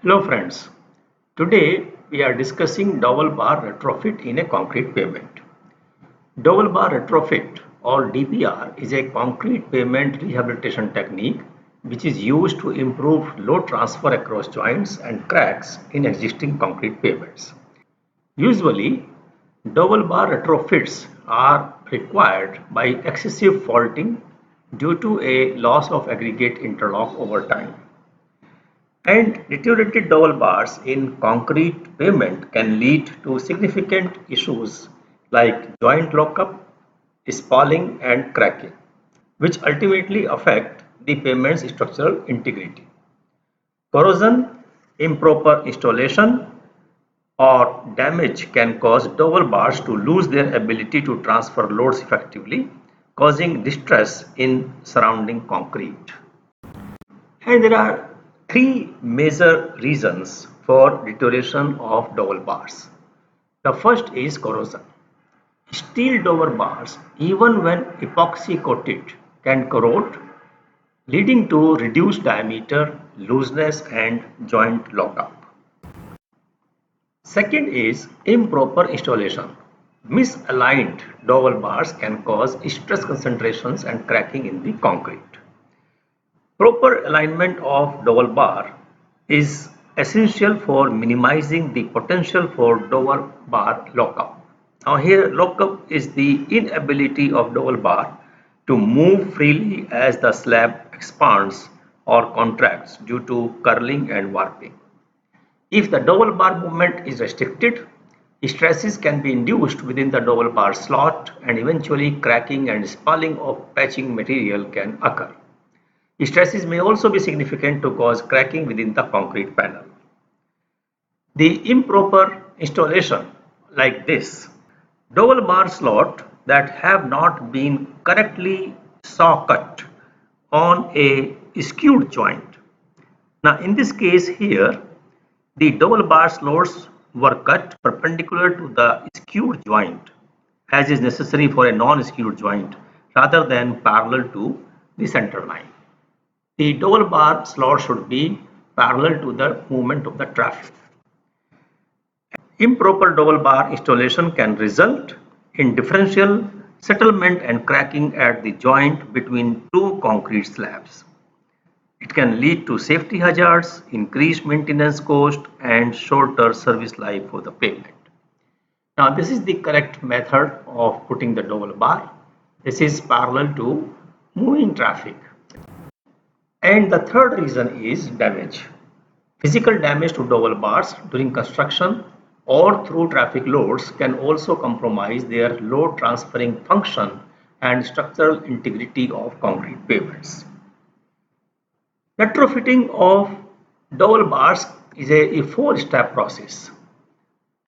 Hello friends, today we are discussing dowel bar retrofit in a concrete pavement. Dowel bar retrofit or DBR is a concrete pavement rehabilitation technique which is used to improve load transfer across joints and cracks in existing concrete pavements. Usually, dowel bar retrofits are required by excessive faulting due to a loss of aggregate interlock over time. And deteriorated dowel bars in concrete pavement can lead to significant issues like joint lockup, spalling and cracking, which ultimately affect the pavement's structural integrity. Corrosion, improper installation or damage can cause dowel bars to lose their ability to transfer loads effectively, causing distress in surrounding concrete. And there are three major reasons for deterioration of dowel bars. The first is corrosion. Steel dowel bars, even when epoxy coated, can corrode, leading to reduced diameter, looseness, and joint lockup. Second is improper installation. Misaligned dowel bars can cause stress concentrations and cracking in the concrete. Proper alignment of dowel bar is essential for minimizing the potential for dowel bar lockup. Now here lockup is the inability of dowel bar to move freely as the slab expands or contracts due to curling and warping. If the dowel bar movement is restricted, stresses can be induced within the dowel bar slot and eventually cracking and spalling of patching material can occur. Stresses may also be significant to cause cracking within the concrete panel. The improper installation like this, dowel bar slot that have not been correctly saw cut on a skewed joint. Now in this case here, the dowel bar slots were cut perpendicular to the skewed joint as is necessary for a non-skewed joint rather than parallel to the center line. The dowel bar slot should be parallel to the movement of the traffic. Improper dowel bar installation can result in differential settlement and cracking at the joint between two concrete slabs. It can lead to safety hazards, increased maintenance cost, and shorter service life for the pavement. Now, this is the correct method of putting the dowel bar. This is parallel to moving traffic. And the third reason is damage. Physical damage to dowel bars during construction or through traffic loads can also compromise their load transferring function and structural integrity of concrete pavements. Retrofitting of dowel bars is a four-step process.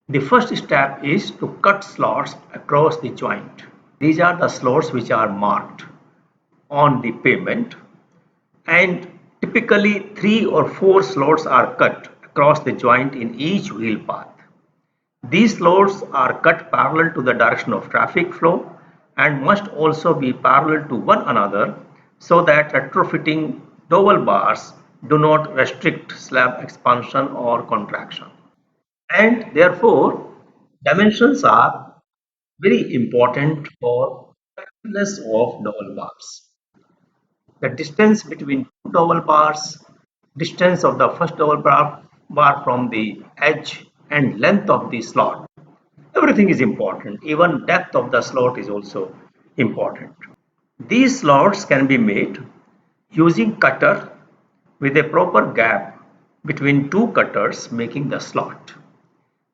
The first step is to cut slots across the joint. These are the slots which are marked on the pavement, and typically 3 or 4 slots are cut across the joint in each wheel path. These slots are cut parallel to the direction of traffic flow and must also be parallel to one another so that retrofitting dowel bars do not restrict slab expansion or contraction. And therefore, dimensions are very important for effectiveness of dowel bars. The distance between two dowel bars, distance of the first bar from the edge, and length of the slot. Everything is important. Even depth of the slot is also important. These slots can be made using cutter with a proper gap between two cutters making the slot.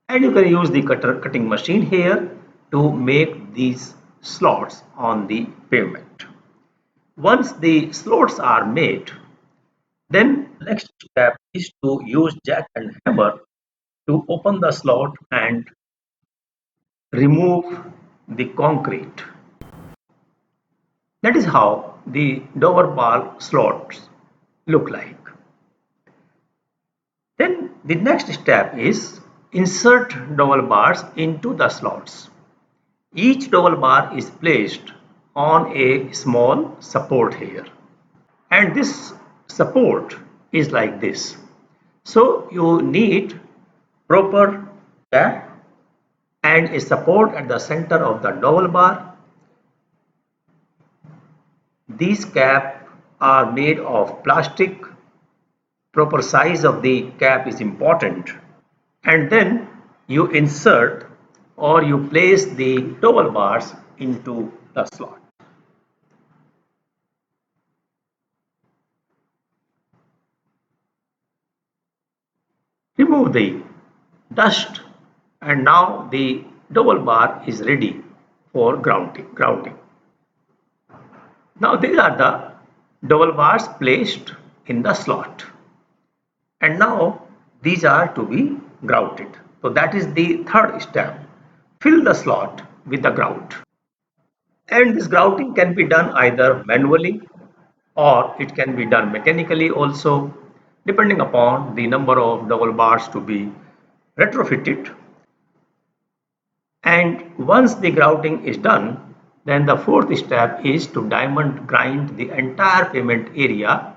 And you can use the cutting machine here to make these slots on the pavement. Once the slots are made, then next step is to use jack and hammer to open the slot and remove the concrete. That is how the dowel bar slots look like. Then the next step is insert dowel bars into the slots. Each dowel bar is placed on a small support here, and this support is like this. So you need proper cap and a support at the center of the dowel bar. These caps are made of plastic. Proper size of the cap is important. And then you insert or you place the dowel bars into the slot. Remove the dust and now the dowel bar is ready for grounding. Now these are the dowel bars placed in the slot, and now these are to be grouted. So that is the third step. Fill the slot with the grout. And this grouting can be done either manually or it can be done mechanically also, depending upon the number of dowel bars to be retrofitted. And once the grouting is done, then the fourth step is to diamond grind the entire pavement area,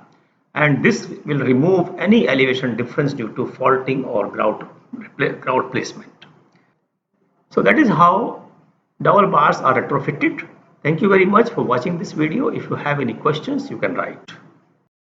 and this will remove any elevation difference due to faulting or grout placement. So that is how dowel bars are retrofitted. Thank you very much for watching this video. If you have any questions, you can write.